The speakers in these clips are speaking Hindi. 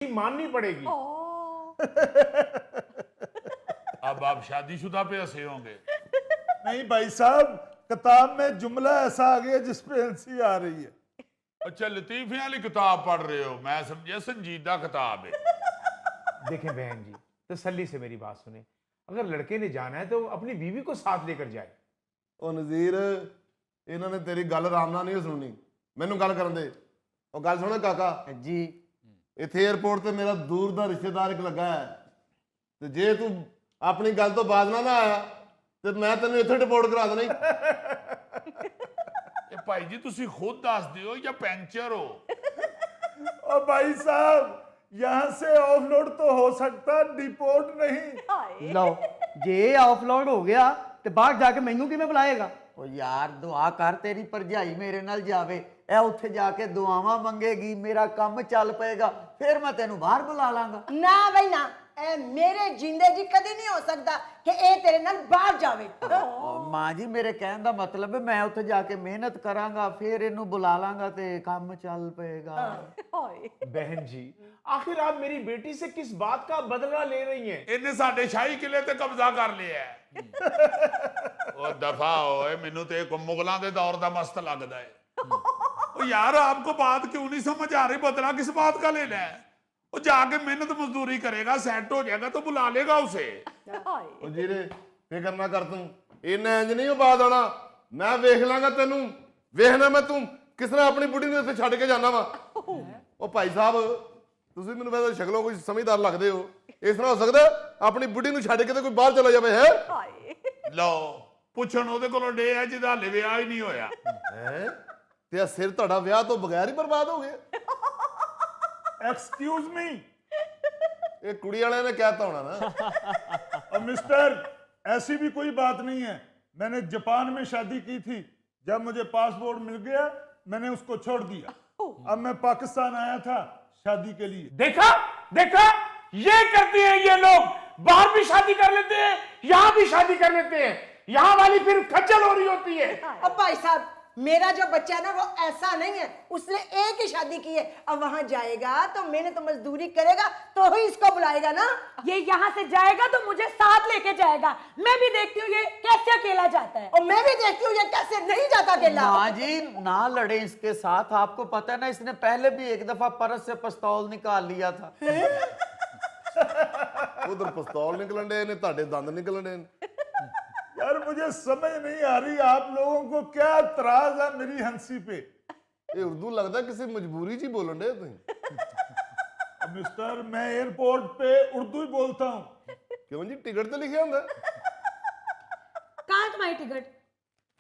माननी पड़ेगी। अब आप शादीशुदा पे हंसे होंगे। नहीं भाई साहब, किताब में जुमला ऐसा आ गया जिस पे हंसी आ रही है। अच्छा, लतीफियां वाली किताब पढ़ रहे हो, मैं समझा संजीदा किताब है। देखें बहन जी, तसल्ली से मेरी बात सुने, अगर लड़के ने जाना है तो अपनी बीवी को साथ लेकर जाए। ਉਹ ਨਜ਼ੀਰ, ਇਹਨਾਂ ਨੇ ਤੇਰੀ ਗੱਲ ਆਰਾਮ ਨਾਲ ਨਹੀਂ ਸੁਣਨੀ, ਮੈਨੂੰ ਗੱਲ ਕਰਨ ਦੇ। ਉਹ ਗੱਲ ਸੁਣ ਕਾਕਾ जी। ਇੱਥੇ 에어ਪੋਰਟ ਤੇ ਮੇਰਾ ਦੂਰ ਦਾ ਰਿਸ਼ਤੇਦਾਰ ਇੱਕ ਲੱਗਾ ਹੈ, ਤੇ ਜੇ ਤੂੰ ਆਪਣੀ ਗੱਲ ਤੋਂ ਬਾਜ਼ ਨਾ ਆਇਆ ਤੇ ਮੈਂ ਤੈਨੂੰ ਇੱਥੇ ਡਿਪੋਰਟ ਕਰਾ ਦੇਣਾ ਈ। ਇਹ ਭਾਈ ਜੀ ਤੁਸੀਂ ਖੁਦ ਦੱਸ ਦਿਓ ਜਾਂ ਪੈਂਚਰ ਹੋ। और भाई साहब, यहाँ से ऑफलोड तो हो सकता, डिपोर्ट नहीं। लो जे ऑफलोड हो गया ਤੇ ਬਾਹਰ ਜਾ ਕੇ ਮੈਨੂੰ ਕਿਵੇਂ ਬੁਲਾਏਗਾ? ਉਹ ਯਾਰ ਦੁਆ ਕਰ ਤੇਰੀ ਭਰਜਾਈ ਮੇਰੇ ਨਾਲ ਜਾਵੇ, ਇਹ ਉੱਥੇ ਜਾ ਕੇ ਦੁਆਵਾਂ ਮੰਗੇਗੀ, ਮੇਰਾ ਕੰਮ ਚੱਲ ਪਏਗਾ, ਫਿਰ ਮੈਂ ਤੈਨੂੰ ਬਾਹਰ ਬੁਲਾ ਲਾਂਗਾ। ਨਾ ਬਈ ਨਾ, ਇਹ ਮੇਰੇ ਜਿੰਦੇ ਜੀ ਕਦੀ ਨਹੀਂ ਹੋ ਸਕਦਾ ਕਿ ਇਹ ਤੇਰੇ ਨਾਲ ਬਾਹਰ ਜਾਵੇ। ਮਾਂ ਜੀ, ਮੇਰੇ ਕਹਿਣ ਦਾ ਮਤਲਬ ਹੈ ਮੈਂ ਉੱਥੇ ਜਾ ਕੇ ਮਿਹਨਤ ਕਰਾਂਗਾ, ਫਿਰ ਇਹਨੂੰ ਬੁਲਾ ਲਾਂਗਾ ਤੇ ਕੰਮ ਚੱਲ ਪਏਗਾ। बहन जी, आखिर आप मेरी बेटी से किस बात का बदला ले रही हैं? ਇਹਨੇ ਸਾਡੇ ਸ਼ਾਹੀ ਕਿਲੇ ਤੇ ਕਬਜ਼ਾ ਕਰ ਲਿਆ ਹੈ। ਉਹ ਦਫਾ ਹੋਏ, ਮੈਨੂੰ ਤੇ ਇੱਕ ਮੁਗਲਾਂ ਦੇ ਦੌਰ ਦਾ ਮਸਤ ਲੱਗਦਾ ਹੈ। ਉਹ यार आपको बात क्यों नहीं समझ आ रही, बदला किस बात का लेना है? वो जाके मेहनत मजदूरी करेगा, सेट हो जाएगा तो बुला लेगा उसे। ਉਹ ਜੀਰੇ ਫਿਕਰ ਨਾ ਕਰ ਤੂੰ, ਇਹਨਾਂ ਇੰਜ ਨਹੀਂ ਉਹ ਬਾਜ਼ ਆਉਣਾ, ਮੈਂ ਵੇਖ ਲਾਂਗਾ ਤੈਨੂੰ, ਵੇਖਣਾ ਮੈਂ ਤੂੰ ਕਿਸ ਤਰ੍ਹਾਂ ਆਪਣੀ ਬੁੱਢੀ ਨੂੰ ਇੱਥੇ ਛੱਡ ਕੇ ਜਾਣਾ ਵਾ। ਉਹ ਭਾਈ ਸਾਹਿਬ, ਤੁਸੀਂ ਮੈਨੂੰ ਵੈਸੇ ਸ਼ਕਲੋਂ ਕੋਈ ਸਮਝਦਾਰ ਲੱਗਦੇ ਹੋ, ਇਸ ਤਰ੍ਹਾਂ ਹੋ ਸਕਦਾ ਆਪਣੀ ਬੁੱਢੀ ਨੂੰ ਛੱਡ ਕੇ ਤੇ ਕੋਈ ਬਾਹਰ ਚਲਾ ਜਾਵੇ ਹੈ? ਲਓ ਪੁੱਛਣ ਉਹਦੇ ਕੋਲੋਂ ਡੇ ਹੈ ਜਿਹਦਾ ਹਲੇ ਵਿਆਹ ਹੀ ਨਹੀਂ ਹੋਇਆ। ਹੈ ਤੇ ਆ ਸਿਰ ਤੁਹਾਡਾ ਵਿਆਹ ਤੋਂ ਬਗੈਰ ਹੀ ਬਰਬਾਦ ਹੋ ਗਿਆ। एक्सक्यूज मी, ਇਹ ਕੁੜੀ ਵਾਲਿਆਂ ਨੇ ਕਹਿਤਾ ਹੋਣਾ ਨਾ। और मिस्टर, ऐसी भी कोई बात नहीं है। मैंने जापान में शादी की थी, जब मुझे पासपोर्ट मिल गया मैंने उसको छोड़ दिया। अब मैं पाकिस्तान आया था शादी के लिए। देखा देखा, ये करते हैं ये लोग, बाहर भी शादी कर लेते हैं, यहाँ भी शादी कर लेते हैं, यहाँ वाली फिर खज्जल हो रही होती है। अब भाई साहब, मेरा जो बच्चा है ना वो ऐसा नहीं है, उसने एक ही शादी की है, अब वहां जाएगा तो मेहनत तो मजदूरी करेगा तो ही इसको बुलाएगा ना। ये यहाँ से जाएगा तो मुझे साथ लेके जाएगा, मैं भी देखती हूँ ये कैसे अकेला जाता है। और मैं भी देखती हूँ ये कैसे नहीं जाता अकेला। माँ जी ना लड़े इसके साथ, आपको पता है ना इसने पहले भी एक दफा परस से पिस्तौल निकाल लिया था। ਉਧਰ ਪਿਸਤੌਲ ਨਿਕਲਣ ਦੇ ਨੇ, ਤੁਹਾਡੇ ਦੰਦ ਨਿਕਲਣ ਦੇ ਨੇ। यार मुझे समझ नहीं आ रही आप लोगों को क्या एतराज है मेरी हंसी पे। ਇਹ ਉਰਦੂ ਲੱਗਦਾ ਕਿਸੇ ਮਜਬੂਰੀ 'ਚ ਹੀ ਬੋਲਣ ਦੇ ਤੁਸੀਂ। मिस्टर, मैं एयरपोर्ट पे उर्दू ही बोलता हूँ। ਕਿਉਂ ਜੀ, ਟਿਕਟ ਤੇ ਲਿਖਿਆ ਹੁੰਦਾ। कहाँ है तुम्हारी टिकट,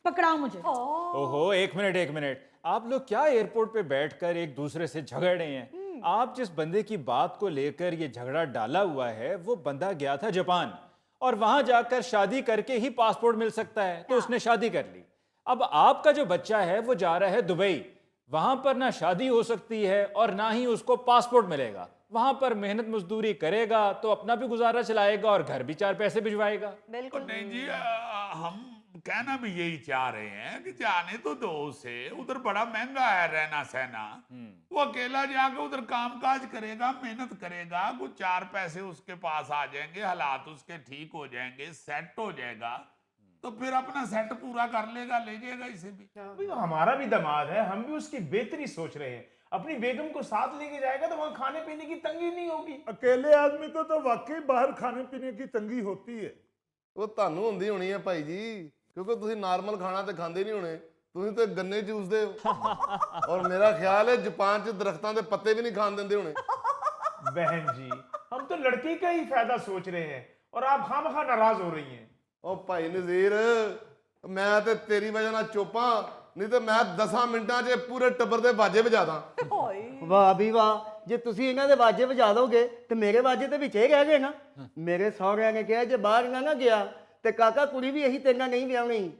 पकड़ाओ मुझे। ओहो, एक मिनट, आप लोग क्या एयरपोर्ट पे बैठकर एक दूसरे से झगड़ रहे हैं? आप जिस बंदे की बात को लेकर ये झगड़ा डाला हुआ है वो बंदा गया था जापान, और वहां जाकर शादी करके ही पासपोर्ट मिल सकता है, तो उसने शादी कर ली। अब आपका जो बच्चा है वो जा रहा है दुबई, वहां पर ना शादी हो सकती है और ना ही उसको पासपोर्ट मिलेगा। वहां पर मेहनत मजदूरी करेगा तो अपना भी गुजारा चलाएगा और घर भी 4 पैसे भिजवाएगा। और नहीं जी, हम कहना भी यही चाह रहे हैं कि जाने तो दो उसे, उधर बड़ा महंगा है रहना सहना। वो अकेला जाके उधर कामकाज करेगा, मेहनत करेगा, कुछ 4 पैसे उसके पास आ जाएंगे, हालात उसके ठीक हो जाएंगे, सेट हो जाएगा, तो फिर अपना सेट पूरा कर लेगा, ले जाएगा इसे भी। अभी तो हमारा भी दामाद है, हम भी उसकी बेहतरी सोच रहे हैं। अपनी बेगम को साथ लेके जाएगा तो वहां खाने पीने की तंगी नहीं होगी। अकेले आदमी को तो वाकई बाहर खाने पीने की तंगी होती है। ਉਹ ਤੁਹਾਨੂੰ ਹੁੰਦੀ ਹੋਣੀ ਹੈ ਭਾਈ ਜੀ, ਕਿਉਂਕਿ ਤੁਸੀਂ ਨਾਰਮਲ ਖਾਣਾ ਤੇ ਖਾਂਦੇ ਨਹੀਂ ਹੋਣੇ, ਤੁਸੀਂ ਤੇ ਗੰਨੇ ਚੂਸਦੇ ਹੋ। ਔਰ ਮੇਰਾ ਖਿਆਲ ਹੈ ਜਾਪਾਨ 'ਚ ਦਰਖਤਾਂ ਦੇ ਪੱਤੇ ਵੀ ਨਹੀਂ ਖਾਣ ਦਿੰਦੇ ਹੋਣੇ। बहन जी, हम तो लड़की का ही फायदा सोच रहे हैं और आप खामखा नाराज हो रही हैं। ਉਹ ਭਾਈ ਨਜ਼ੀਰ, ਮੈਂ ਤੇ ਤੇਰੀ ਵਜ੍ਹਾ ਨਾਲ ਚੋਪਾਂ, ਨਹੀਂ ਤੇ ਮੈਂ 10 ਮਿੰਟਾਂ 'ਚ ਪੂਰੇ ਟੱਬਰ ਦੇ ਬਾਜੇ ਵਜਾ ਦਾਂ। वाह भी वाह, ਜੇ ਤੁਸੀਂ ਇਹਨਾਂ ਦੇ ਵਾਜੇ ਵਜਾ ਦੋਗੇ ਤੇ ਮੇਰੇ ਵਾਜੇ ਤੇ ਵਿੱਚ ਹੀ ਰਹਿ ਗਏ ਨਾ। ਮੇਰੇ ਸਹੁਰਿਆਂ ਨੇ ਕਿਹਾ ਜੇ ਬਾਹਰ ਨਾ ਗਿਆ ਤੇ ਕਾਕਾ ਕੁੜੀ ਵੀ ਇਹੀ ਤੇਰੇ ਨਾਲ ਨਹੀਂ ਵਿਆਹਣੀ।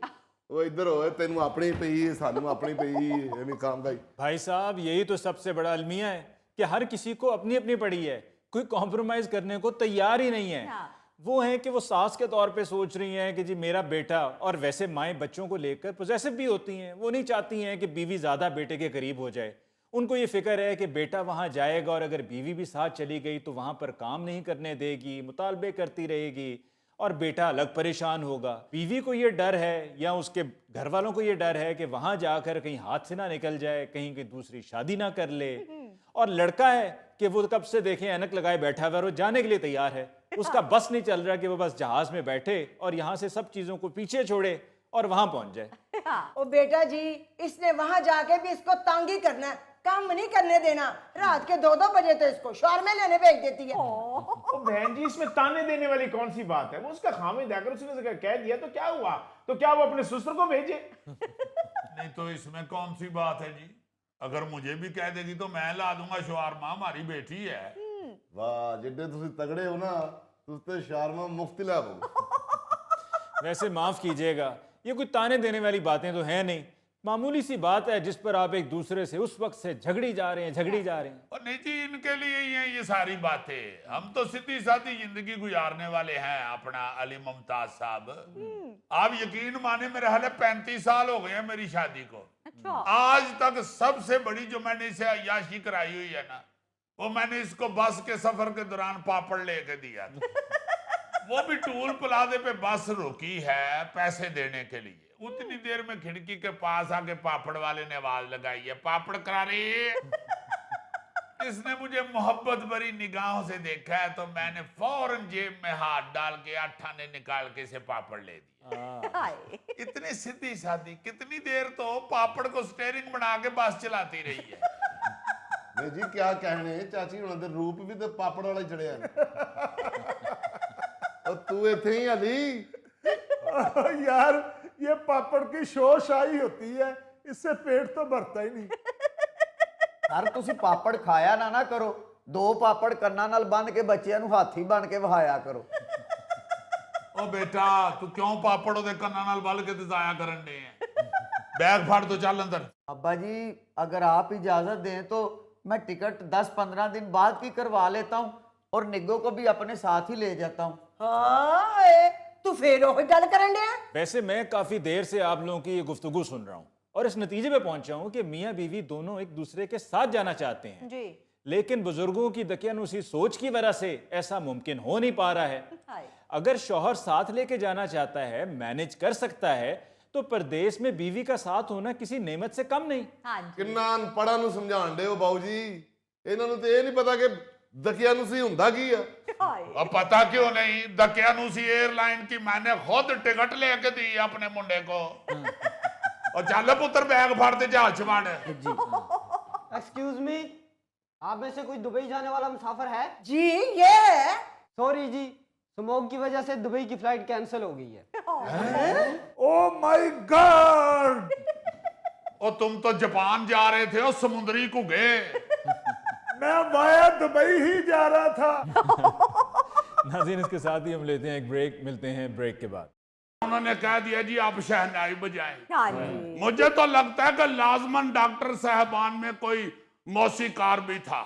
ਉਹ ਇੱਧਰ ਹੋਏ, ਤੈਨੂੰ ਆਪਣੀ ਪਈ, ਸਾਨੂੰ ਆਪਣੀ ਪਈ, ਐਵੇਂ ਕੰਮ ਦਾ ਹੀ। भाई साहब, यही तो सबसे बड़ा अलमिया है कि हर किसी को अपनी अपनी पड़ी है, कोई कॉम्प्रोमाइज करने को तैयार ही नहीं है। वो है कि वो सास के तौर पे सोच रही हैं कि जी मेरा बेटा, और वैसे माएँ बच्चों को लेकर पोजेसिव भी होती हैं, वो नहीं चाहती हैं कि बीवी ज़्यादा बेटे के करीब हो जाए। उनको ये फिक्र है कि बेटा वहाँ जाएगा और अगर बीवी भी साथ चली गई तो वहाँ पर काम नहीं करने देगी, मुतालबे करती रहेगी और बेटा अलग परेशान होगा। बीवी को ये डर है या उसके घर वालों को ये डर है कि वहाँ जाकर कहीं हाथ से ना निकल जाए, कहीं की दूसरी शादी ना कर ले। और लड़का है कि वो कब से देखें ऐनक लगाए बैठा हुआ है और वो जाने के लिए तैयार है। उसका बस नहीं चल रहा कि वो बस जहाज में बैठे और यहाँ से सब चीज़ों को पीछे छोड़े और वहाँ पहुँच जाए। ओ बेटा जी, इसने वहां जाके भी इसको तंग ही करना है, काम नहीं करने देना। रात के 2-2 बजे तो इसको शौर में लेने भेज देती है। ओ बहन जी, इसमें ताने देने वाली कौन सी बात है? वो उसका खामिद है, अगर उसने कह दिया तो क्या हुआ? तो क्या वो अपने ससुर को भेजे? नहीं तो इसमें कौन सी बात है जी? अगर मुझे भी कह देगी तो मैं ला दूंगा शवारमा, हमारी बेटी है। वाह, जिड्डे तुसी तगड़े हो ना, तुस ते शारमा मुफ्त ला दो। वैसे माफ़ कीजिएगा, ये कोई ताने देने वाली बातें तो हैं नहीं, मामूली सी बात है जिस पर आप एक दूसरे से उस वक्त से झगड़ी जा रहे हैं। और नहीं जी, इनके लिए ही है ये सारी बातें। हम तो सीधी सादी जिंदगी गुजारने वाले हैं अपना अली मुमताज साहब। आप यकीन माने, मेरे हाले 35 साल हो गए हैं मेरी शादी को। आज तक सबसे बड़ी जो मैंने इसे अय्याशी कराई हुई है ना, वो मैंने इसको बस के सफर के दौरान पापड़ लेके दिया था। वो भी टूल प्लाजे पे बस रुकी है पैसे देने के लिए। उतनी देर में खिड़की के पास आके पापड़ वाले ने आवाज लगाई है, पापड़ करा रही। इसने मुझे मोहब्बत भरी निगाहों से देखा है तो मैंने फौरन जेब में हाथ डाल के 8 आने निकाल के इसे पापड़ ले दिया। इतनी सीधी सादी, कितनी देर तो पापड़ को स्टेयरिंग बना के बस चलाती रही है। नहीं जी, क्या कहने, चाची हुणां दे रूप भी तो पापड़ वाला ही चढ़िया है। और तू इथे ही अली। यार, ये पापड़ की शोशाई होती है, इससे पेट तो भरता ही नहीं। सर ਤੁਸੀਂ ਪਾਪੜ ਖਾਇਆ ਨਾ ਕਰੋ, 2 ਪਾਪੜ ਕੰਨਾਂ ਨਾਲ ਬੰਨ ਕੇ ਬੱਚਿਆਂ ਨੂੰ ਹਾਥੀ ਬਣ ਕੇ ਵਹਾਇਆ ਕਰੋ। ओ बेटा, तू क्यों पापड़ ओदे कन्ना नाल बल के ते जाया करन दे है? बैग फाड़ तो चल अंदर। अब्बा जी, अगर आप इजाजत दें तो मैं टिकट 10-15 दिन बाद की करवा लेता हूँ और निग्गो को भी अपने साथ ही ले जाता हूँ। हाँ, तू फिर वही गल करन दे। वैसे मैं काफ़ी देर से आप लोगों की ये गुफ्तगू सुन रहा हूँ और इस नतीजे पे पहुंचा हूं कि मियाँ बीवी दोनों एक दूसरे के साथ जाना चाहते हैं जी। लेकिन बुजुर्गों की दकियानूसी सोच की वजह से ऐसा मुमकिन हो नहीं पा रहा है। अगर शौहर साथ लेके जाना चाहता है, मैनेज कर सकता है, तो परदेश में बीवी का साथ होना किसी नेमत से कम नहीं। किन्ना अनपढ़ा नूं समझाण दे हो बाऊ जी, इन्हां नूं ते ये नहीं पता कि दकियानूसी हुंदा की है। अब पता क्यों नहीं, दकियानूसी एयरलाइन की मैंने खुद टिकट लेके दी अपने मुंडे को। और चल पुत्र, बैग फाड़ दे, जहाज च मार। एक्सक्यूज मी, आप में से कोई दुबई जाने वाला मुसाफिर है? जी, ये है। सॉरी जी, स्मोक की वजह से दुबई की फ्लाइट कैंसिल हो गई है। Oh my God! और तुम तो जापान जा रहे थे और समुद्री को गए। मैं वाया दुबई ही जा रहा था। नाज़रीन, इसके साथ ही हम लेते हैं एक ब्रेक, मिलते हैं ब्रेक के बाद। उन्होंने कह दिया जी आप शहनाई बजाएं। हाँ जी। मुझे तो लगता है कि लाजमन डॉक्टर साहबान में कोई मौसीकार भी था।